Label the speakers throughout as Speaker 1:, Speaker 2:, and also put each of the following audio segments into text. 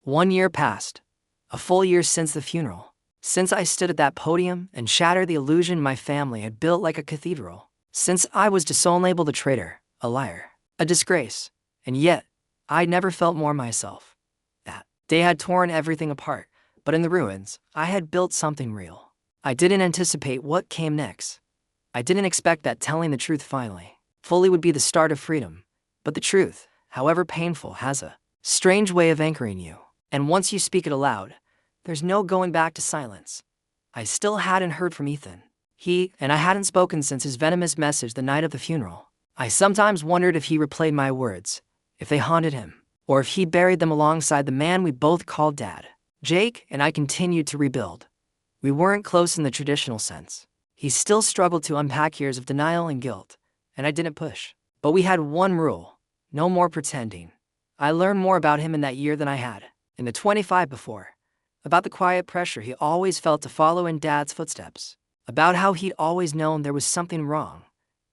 Speaker 1: 1 year passed. A full year since the funeral. Since I stood at that podium and shattered the illusion my family had built like a cathedral. Since I was disowned, a traitor, a liar, a disgrace. And yet, I'd never felt more myself. That day had torn everything apart, but in the ruins, I had built something real. I didn't anticipate what came next. I didn't expect that telling the truth fully would be the start of freedom. But the truth, however painful, has a strange way of anchoring you. And once you speak it aloud, there's no going back to silence. I still hadn't heard from Ethan. I hadn't spoken since his venomous message the night of the funeral. I sometimes wondered if he replayed my words, if they haunted him, or if he buried them alongside the man we both called Dad. Jake and I continued to rebuild. We weren't close in the traditional sense. He still struggled to unpack years of denial and guilt, and I didn't push. But we had one rule: no more pretending. I learned more about him in that year than I had in the 25 before. About the quiet pressure he always felt to follow in Dad's footsteps. About how he'd always known there was something wrong,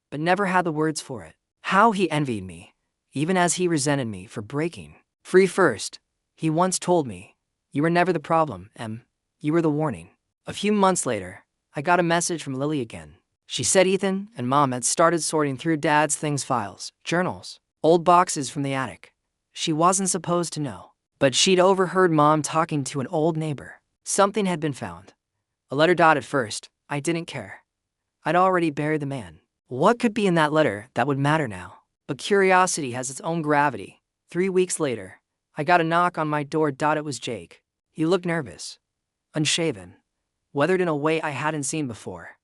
Speaker 1: but never had the words for it. How he envied me, even as he resented me for breaking free first. He once told me, "You were never the problem, Em. You were the warning." A few months later, I got a message from Lily again. She said Ethan and Mom had started sorting through Dad's things, files, journals, old boxes from the attic. She wasn't supposed to know, but she'd overheard Mom talking to an old neighbor. Something had been found. A letter. At first, I didn't care. I'd already buried the man. What could be in that letter that would matter now? But curiosity has its own gravity. 3 weeks later, I got a knock on my door. It was Jake. He looked nervous, unshaven, weathered in a way I hadn't seen before.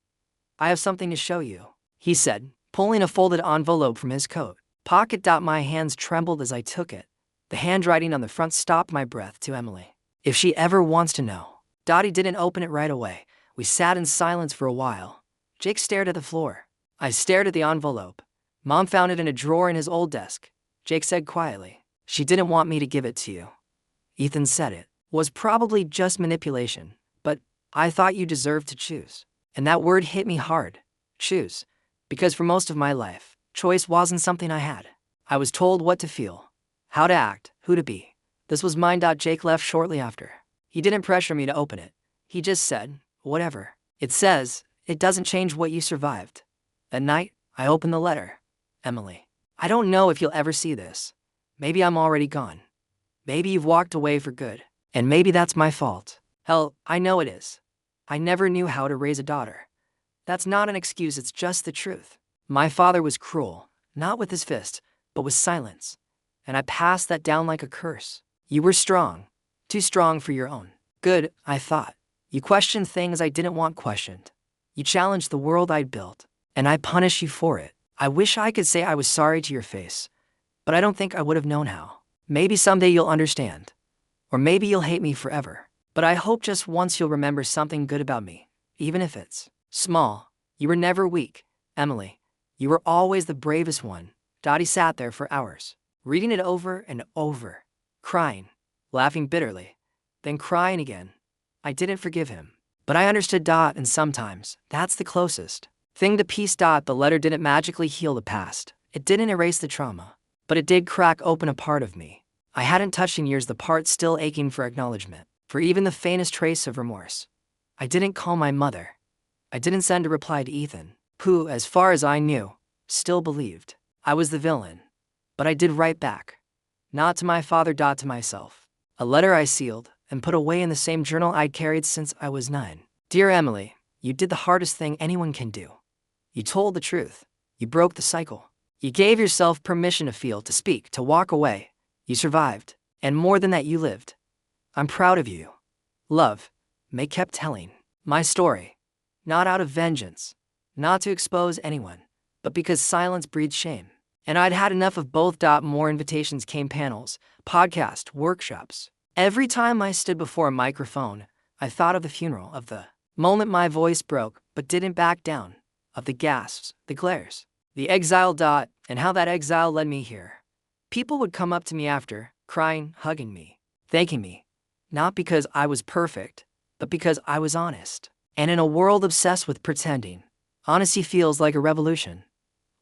Speaker 1: "I have something to show you," he said, pulling a folded envelope from his coat pocket. My hands trembled as I took it. The handwriting on the front stopped my breath. "To Emily. If she ever wants to know." Dottie didn't open it right away. We sat in silence for a while. Jake stared at the floor. I stared at the envelope. Mom found it in a drawer in his old desk. Jake said quietly, "She didn't want me to give it to you." Ethan said it was probably just manipulation, but I thought you deserved to choose. And that word hit me hard. Choose. Because for most of my life, choice wasn't something I had. I was told what to feel, how to act, who to be. This was mine. Jake left shortly after. He didn't pressure me to open it. He just said, "Whatever it says, it doesn't change what you survived." That night, I opened the letter. "Emily, I don't know if you'll ever see this. Maybe I'm already gone. Maybe you've walked away for good. And maybe that's my fault. Hell, I know it is. I never knew how to raise a daughter. That's not an excuse, it's just the truth. My father was cruel, not with his fist, but with silence. And I passed that down like a curse. You were strong, too strong for your own good, I thought. You questioned things I didn't want questioned. You challenged the world I'd built, and I punish you for it. I wish I could say I was sorry to your face, but I don't think I would have known how. Maybe someday you'll understand, or maybe you'll hate me forever. But I hope just once you'll remember something good about me, even if it's small. You were never weak, Emily. You were always the bravest one." Dottie sat there for hours, reading it over and over, crying, laughing bitterly, then crying again. I didn't forgive him, but I understood. And sometimes, that's the closest thing to peace. The letter didn't magically heal the past. It didn't erase the trauma, but it did crack open a part of me I hadn't touched in years, the part still aching for acknowledgement, for even the faintest trace of remorse. I didn't call my mother. I didn't send a reply to Ethan, who, as far as I knew, still believed I was the villain. But I did write back. Not to my father. To myself. A letter I sealed and put away in the same journal I'd carried since I was 9. "Dear Emily, you did the hardest thing anyone can do. You told the truth. You broke the cycle. You gave yourself permission to feel, to speak, to walk away. You survived. And more than that, you lived. I'm proud of you. Love." May kept telling my story. Not out of vengeance. Not to expose anyone. But because silence breeds shame. And I'd had enough of both. More invitations came, panels, podcasts, workshops. Every time I stood before a microphone, I thought of the funeral, of the moment my voice broke but didn't back down, of the gasps, the glares, the exile. And how that exile led me here. People would come up to me after, crying, hugging me, thanking me. Not because I was perfect, but because I was honest. And in a world obsessed with pretending, honesty feels like a revolution.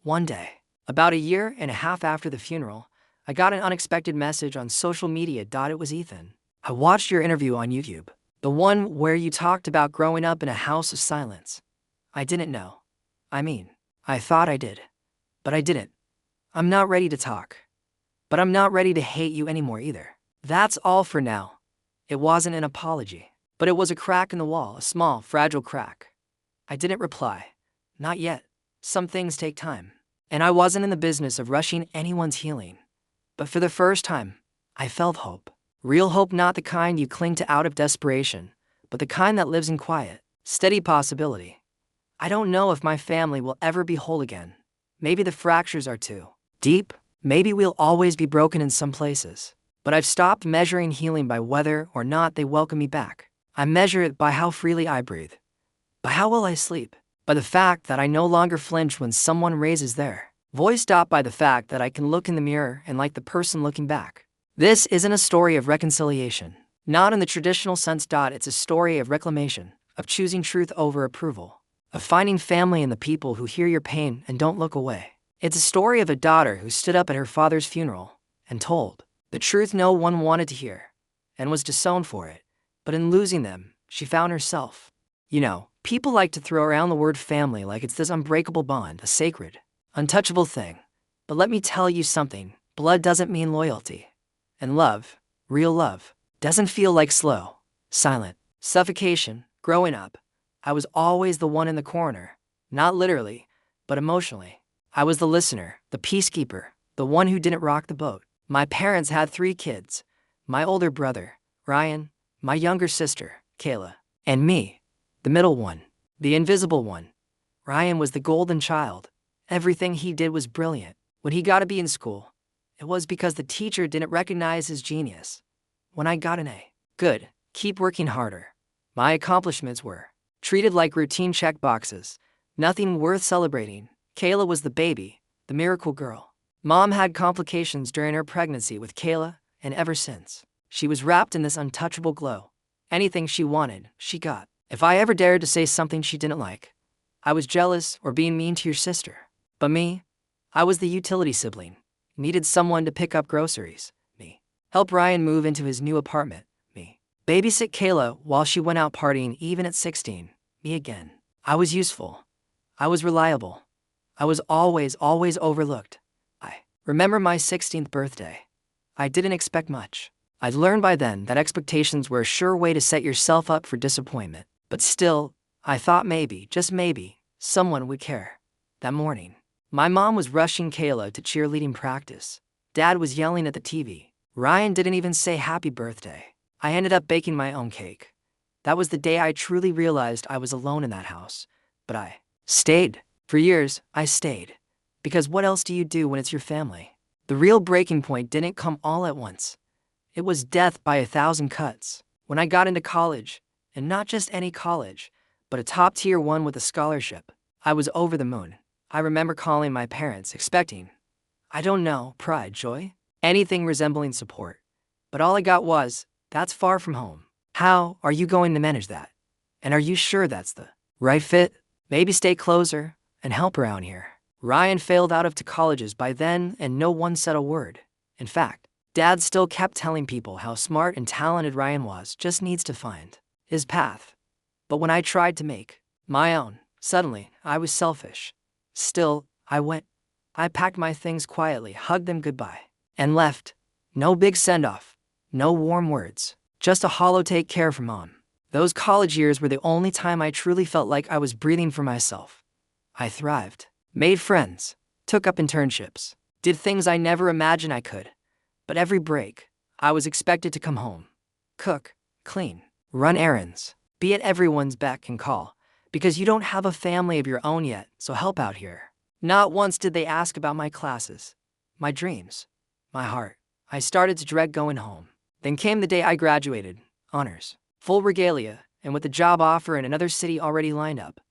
Speaker 1: One day, about 1.5 years after the funeral, I got an unexpected message on social media. It was Ethan. I watched your interview on YouTube, the one where you talked about growing up in a house of silence. I didn't know. I mean, I thought I did, but I didn't. I'm not ready to talk. But I'm not ready to hate you anymore either. That's all for now. It wasn't an apology, but it was a crack in the wall, a small, fragile crack. I didn't reply. Not yet. Some things take time. And I wasn't in the business of rushing anyone's healing. But for the first time, I felt hope. Real hope, not the kind you cling to out of desperation, but the kind that lives in quiet, steady possibility. I don't know if my family will ever be whole again. Maybe the fractures are too deep. Maybe we'll always be broken in some places. But I've stopped measuring healing by whether or not they welcome me back. I measure it by how freely I breathe, by how well I sleep, by the fact that I no longer flinch when someone raises their voice, by the fact that I can look in the mirror and like the person looking back. This isn't a story of reconciliation, not in the traditional sense. It's a story of reclamation, of choosing truth over approval, of finding family in the people who hear your pain and don't look away. It's a story of a daughter who stood up at her father's funeral and told the truth no one wanted to hear and was disowned for it. But in losing them, she found herself. You know, people like to throw around the word family like it's this unbreakable bond, a sacred, untouchable thing. But let me tell you something, blood doesn't mean loyalty. And love, real love, doesn't feel like slow, silent suffocation. Growing up, I was always the one in the corner, not literally, but emotionally. I was the listener, the peacekeeper, the one who didn't rock the boat. My parents had 3 kids, my older brother, Ryan, my younger sister, Kayla, and me, the middle one, the invisible one. Ryan was the golden child. Everything he did was brilliant. When he got a B in school, it was because the teacher didn't recognize his genius. When I got an A, good, keep working harder. My accomplishments were treated like routine checkboxes, nothing worth celebrating. Kayla was the baby, the miracle girl. Mom had complications during her pregnancy with Kayla, and ever since, she was wrapped in this untouchable glow. Anything she wanted, she got. If I ever dared to say something she didn't like, I was jealous or being mean to your sister. But me, I was the utility sibling. Needed someone to pick up groceries, me. Help Ryan move into his new apartment, me. Babysit Kayla while she went out partying even at 16, me again. I was useful. I was reliable. I was always overlooked. I remember my 16th birthday. I didn't expect much. I'd learned by then that expectations were a sure way to set yourself up for disappointment. But still, I thought maybe, just maybe, someone would care. That morning, my mom was rushing Kayla to cheerleading practice. Dad was yelling at the TV. Ryan didn't even say happy birthday. I ended up baking my own cake. That was the day I truly realized I was alone in that house. But I stayed. For years, I stayed. Because what else do you do when it's your family? The real breaking point didn't come all at once. It was death by 1,000 cuts. When I got into college, and not just any college, but a top-tier one with a scholarship, I was over the moon. I remember calling my parents, expecting, I don't know, pride, joy, anything resembling support. But all I got was, that's far from home. How are you going to manage that? And are you sure that's the right fit? Maybe stay closer and help around here. Ryan failed out of 2 colleges by then, and no one said a word. In fact, Dad still kept telling people how smart and talented Ryan was, just needs to find his path. But when I tried to make my own, suddenly, I was selfish. Still, I went. I packed my things quietly, hugged them goodbye, and left. No big send-off, no warm words, just a hollow take care from Mom. Those college years were the only time I truly felt like I was breathing for myself. I thrived, made friends, took up internships, did things I never imagined I could. But every break, I was expected to come home, cook, clean, run errands, be at everyone's beck and call, because you don't have a family of your own yet, so help out here. Not once did they ask about my classes, my dreams, my heart. I started to dread going home. Then came the day I graduated, honors, full regalia, and with a job offer in another city already lined up.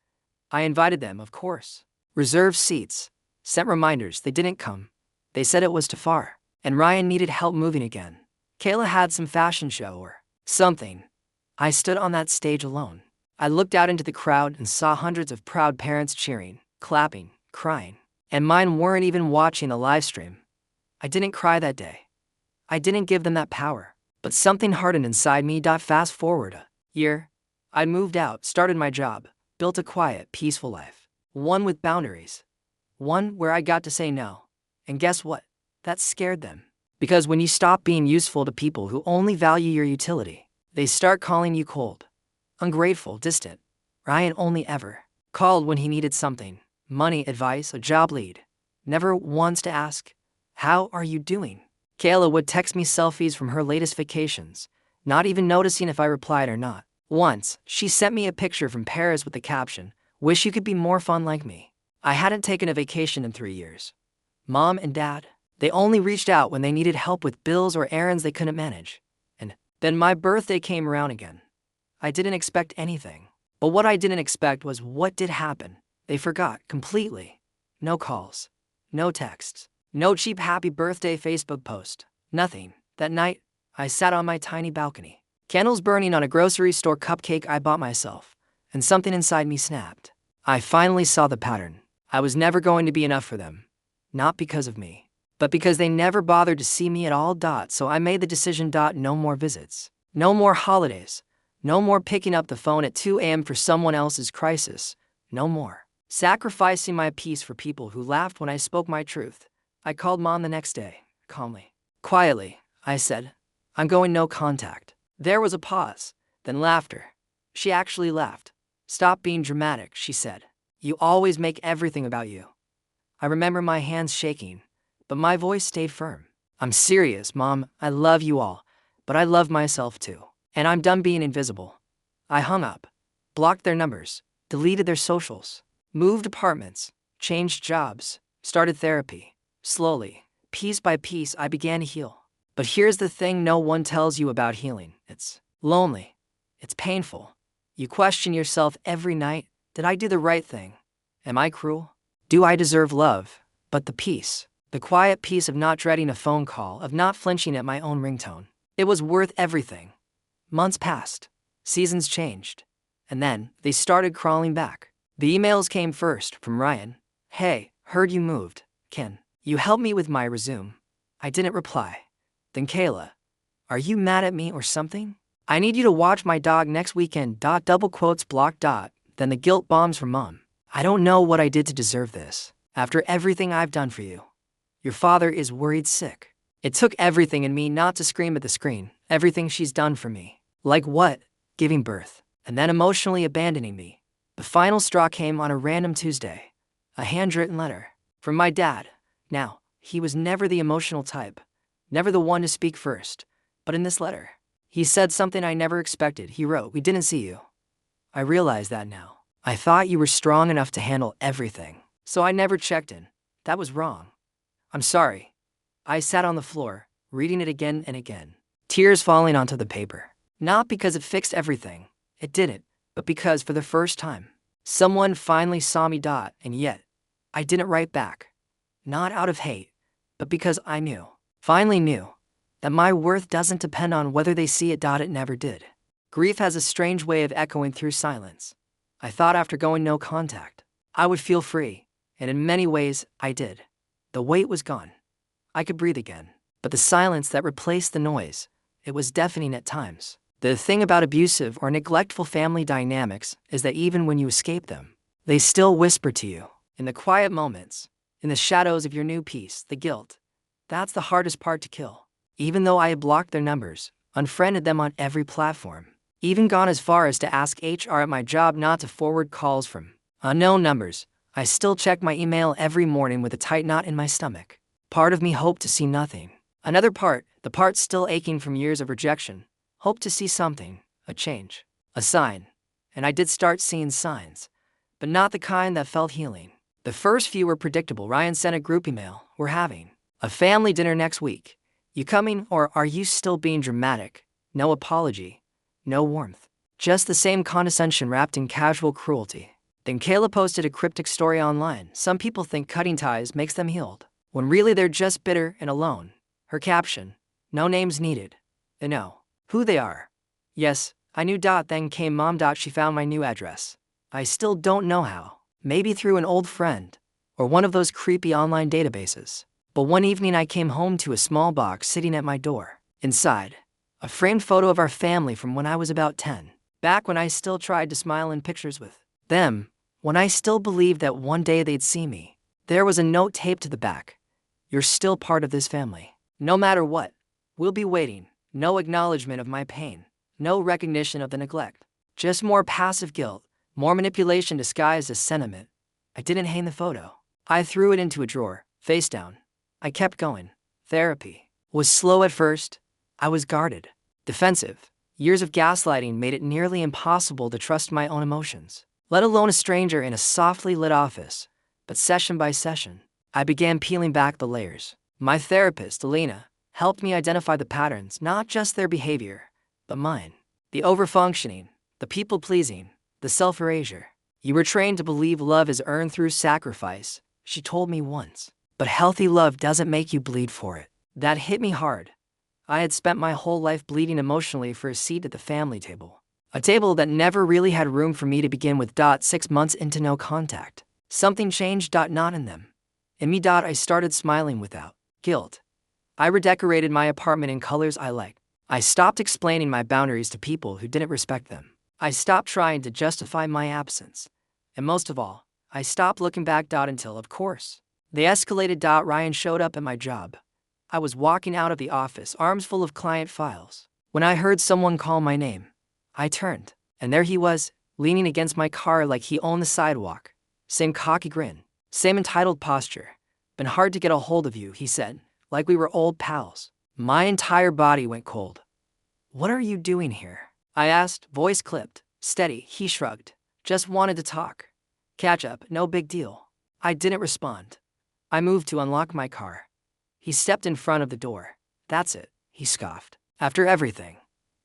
Speaker 1: I invited them, of course. Reserved seats, sent reminders, they didn't come. They said it was too far, and Ryan needed help moving again. Kayla had some fashion show or something. I stood on that stage alone. I looked out into the crowd and saw hundreds of proud parents cheering, clapping, crying, and mine weren't even watching the live stream. I didn't cry that day. I didn't give them that power. But something hardened inside me. Fast forward a year. I'd moved out, started my job, built a quiet, peaceful life. One with boundaries. One where I got to say no. And guess what? That scared them. Because when you stop being useful to people who only value your utility, they start calling you cold, ungrateful, distant. Ryan only ever called when he needed something: money, advice, a job lead. Never once to ask, "How are you doing?" Kayla would text me selfies from her latest vacations, not even noticing if I replied or not. Once, she sent me a picture from Paris with the caption, "Wish you could be more fun like me." I hadn't taken a vacation in 3 years. Mom and Dad, they only reached out when they needed help with bills or errands they couldn't manage. And then my birthday came around again. I didn't expect anything. But what I didn't expect was what did happen. They forgot completely. No calls, no texts, no cheap happy birthday Facebook post, nothing. That night, I sat on my tiny balcony, candles burning on a grocery store cupcake I bought myself, and something inside me snapped. I finally saw the pattern. I was never going to be enough for them. Not because of me, but because they never bothered to see me at all. So I made the decision: no more visits, no more holidays, no more picking up the phone at 2 a.m. for someone else's crisis, no more sacrificing my peace for people who laughed when I spoke my truth. I called Mom the next day, calmly. Quietly, I said, "I'm going no contact." There was a pause, then laughter. She actually laughed. "Stop being dramatic," she said. "You always make everything about you." I remember my hands shaking, but my voice stayed firm. "I'm serious, Mom. I love you all, but I love myself too. And I'm done being invisible." I hung up, blocked their numbers, deleted their socials, moved apartments, changed jobs, started therapy. Slowly, piece by piece, I began to heal. But here's the thing no one tells you about healing. It's lonely. It's painful. You question yourself every night. Did I do the right thing? Am I cruel? Do I deserve love? But the peace, the quiet peace of not dreading a phone call, of not flinching at my own ringtone, it was worth everything. Months passed. Seasons changed. And then, they started crawling back. The emails came first, from Ryan. "Hey, heard you moved. Can you help me with my resume?" I didn't reply. Then Kayla, "Are you mad at me or something? I need you to watch my dog next weekend. Double quotes block. Then the guilt bombs from Mom. "I don't know what I did to deserve this. After everything I've done for you. Your father is worried sick." It took everything in me not to scream at the screen. Everything she's done for me. Like what? Giving birth. And then emotionally abandoning me. The final straw came on a random Tuesday. A handwritten letter. From my dad. Now, he was never the emotional type. Never the one to speak first. But in this letter, he said something I never expected. He wrote, "We didn't see you. I realize that now. I thought you were strong enough to handle everything. So I never checked in. That was wrong. I'm sorry." I sat on the floor, reading it again and again. Tears falling onto the paper. Not because it fixed everything. It didn't. But because, for the first time, someone finally saw me. And yet, I didn't write back. Not out of hate, but because I knew, finally knew, that my worth doesn't depend on whether they see it. It never did. Grief has a strange way of echoing through silence. I thought after going no contact, I would feel free, and in many ways, I did. The weight was gone. I could breathe again. But the silence that replaced the noise, it was deafening at times. The thing about abusive or neglectful family dynamics is that even when you escape them, they still whisper to you. In the quiet moments, in the shadows of your new peace, the guilt. That's the hardest part to kill. Even though I had blocked their numbers, unfriended them on every platform, even gone as far as to ask HR at my job not to forward calls from unknown numbers, I still checked my email every morning with a tight knot in my stomach. Part of me hoped to see nothing. Another part, the part still aching from years of rejection, hoped to see something, a change, a sign. And I did start seeing signs, but not the kind that felt healing. The first few were predictable. Ryan sent a group email. "We're having a family dinner next week. You coming, or are you still being dramatic?" No apology, no warmth. Just the same condescension wrapped in casual cruelty. Then Kayla posted a cryptic story online. "Some people think cutting ties makes them healed, when really they're just bitter and alone." Her caption, "No names needed. They know who they are." Yes, I knew. Then came Mom. She found my new address. I still don't know how. Maybe through an old friend, or one of those creepy online databases. But one evening I came home to a small box sitting at my door. Inside, A framed photo of our family from when I was about 10. Back when I still tried to smile in pictures with them, when I still believed that one day they'd see me. There was a note taped to the back. You're still part of this family. No matter what, we'll be waiting. No acknowledgement of my pain. No recognition of the neglect. Just more passive guilt. More manipulation disguised as sentiment. I didn't hang the photo. I threw it into a drawer, face down. I kept going. Therapy was slow at first. I was guarded, defensive. Years of gaslighting made it nearly impossible to trust my own emotions, let alone a stranger in a softly lit office. But session by session, I began peeling back the layers. My therapist, Alina, helped me identify the patterns, not just their behavior, but mine. The overfunctioning, the people-pleasing, the self-erasure. You were trained to believe love is earned through sacrifice, she told me once. But healthy love doesn't make you bleed for it. That hit me hard. I had spent my whole life bleeding emotionally for a seat at the family table. A table that never really had room for me to begin with. 6 months into no contact. Something changed. Not in them. In me. I started smiling without guilt. I redecorated my apartment in colors I liked. I stopped explaining my boundaries to people who didn't respect them. I stopped trying to justify my absence. And most of all, I stopped looking back. Until, of course, they escalated. Ryan showed up at my job. I was walking out of the office, arms full of client files, when I heard someone call my name. I turned, and there he was, leaning against my car like he owned the sidewalk. Same cocky grin, same entitled posture. Been hard to get a hold of you, he said, like we were old pals. My entire body went cold. What are you doing here? I asked, voice clipped, steady. He shrugged. Just wanted to talk. Catch up, no big deal. I didn't respond. I moved to unlock my car. He stepped in front of the door. That's it, he scoffed. After everything,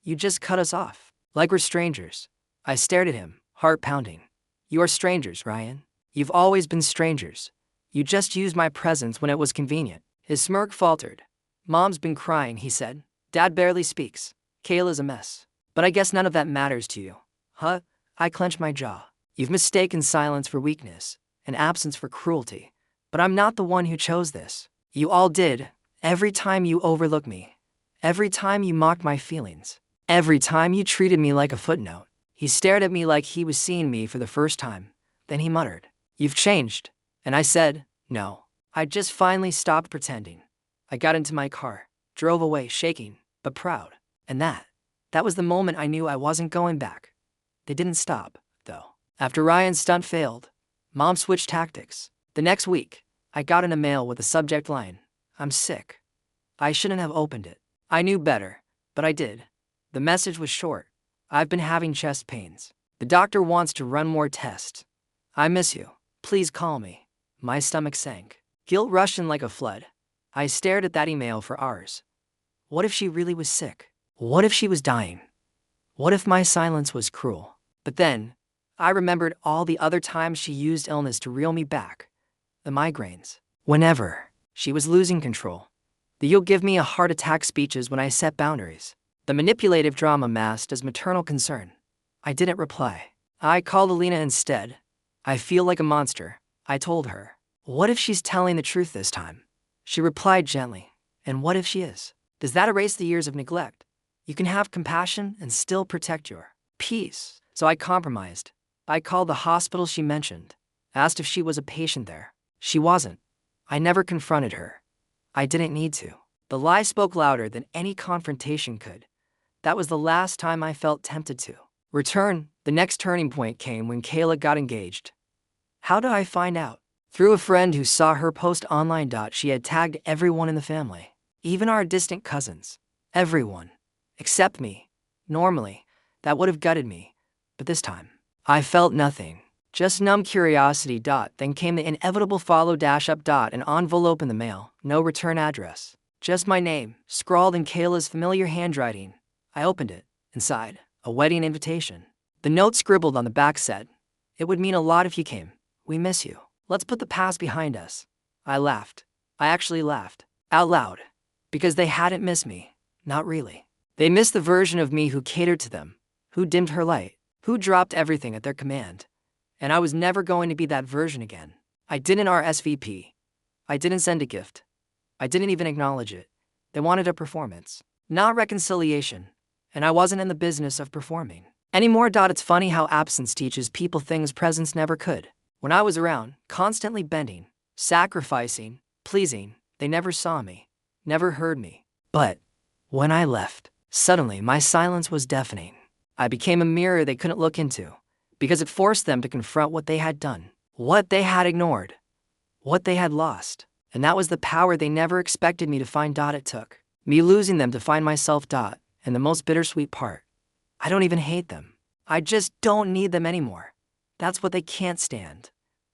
Speaker 1: you just cut us off, like we're strangers. I stared at him, heart pounding. You are strangers, Ryan. You've always been strangers. You just used my presence when it was convenient. His smirk faltered. Mom's been crying, he said. Dad barely speaks. Kayla's a mess. But I guess none of that matters to you. Huh? I clenched my jaw. You've mistaken silence for weakness, and absence for cruelty. But I'm not the one who chose this. You all did. Every time you overlooked me. Every time you mocked my feelings. Every time you treated me like a footnote. He stared at me like he was seeing me for the first time. Then he muttered, "You've changed." And I said, "No." I just finally stopped pretending. I got into my car, drove away shaking, but proud. And that was the moment I knew I wasn't going back. They didn't stop, though. After Ryan's stunt failed, Mom switched tactics. The next week, I got in a mail with the subject line, "I'm sick." I shouldn't have opened it. I knew better, but I did. The message was short. I've been having chest pains. The doctor wants to run more tests. I miss you. Please call me. My stomach sank. Guilt rushed in like a flood. I stared at that email for hours. What if she really was sick? What if she was dying? What if my silence was cruel? But then, I remembered all the other times she used illness to reel me back. The migraines. Whenever she was losing control. The "you'll give me a heart attack" speeches when I set boundaries. The manipulative drama masked as maternal concern. I didn't reply. I called Alina instead. I feel like a monster, I told her. What if she's telling the truth this time? She replied gently. And what if she is? Does that erase the years of neglect? You can have compassion and still protect your peace. So I compromised. I called the hospital she mentioned. Asked if she was a patient there. She wasn't. I never confronted her. I didn't need to. The lie spoke louder than any confrontation could. That was the last time I felt tempted to return. The next turning point came when Kayla got engaged. How did I find out? Through a friend who saw her post online. She had tagged everyone in the family, even our distant cousins. Everyone. Except me. Normally, that would have gutted me. But this time, I felt nothing. Just numb curiosity. Then came the inevitable follow up. An envelope in the mail, no return address. Just my name, scrawled in Kayla's familiar handwriting. I opened it. Inside, a wedding invitation. The note scribbled on the back said, "It would mean a lot if you came. We miss you. Let's put the past behind us." I laughed. I actually laughed. Out loud. Because they hadn't missed me. Not really. They missed the version of me who catered to them, who dimmed her light, who dropped everything at their command. And I was never going to be that version again. I didn't RSVP. I didn't send a gift. I didn't even acknowledge it. They wanted a performance. not reconciliation, and I wasn't in the business of performing anymore. It's funny how absence teaches people things presence never could. When I was around, constantly bending, sacrificing, pleasing, they never saw me, never heard me. But when I left, suddenly my silence was deafening. I became a mirror they couldn't look into, because it forced them to confront what they had done, what they had ignored, what they had lost. And that was the power they never expected me to find. It took me losing them to find myself. And the most bittersweet part, I don't even hate them. I just don't need them anymore. That's what they can't stand.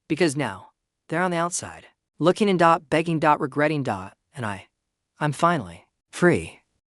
Speaker 1: Because now, they're on the outside, looking in. Begging. Regretting. And I'm finally free.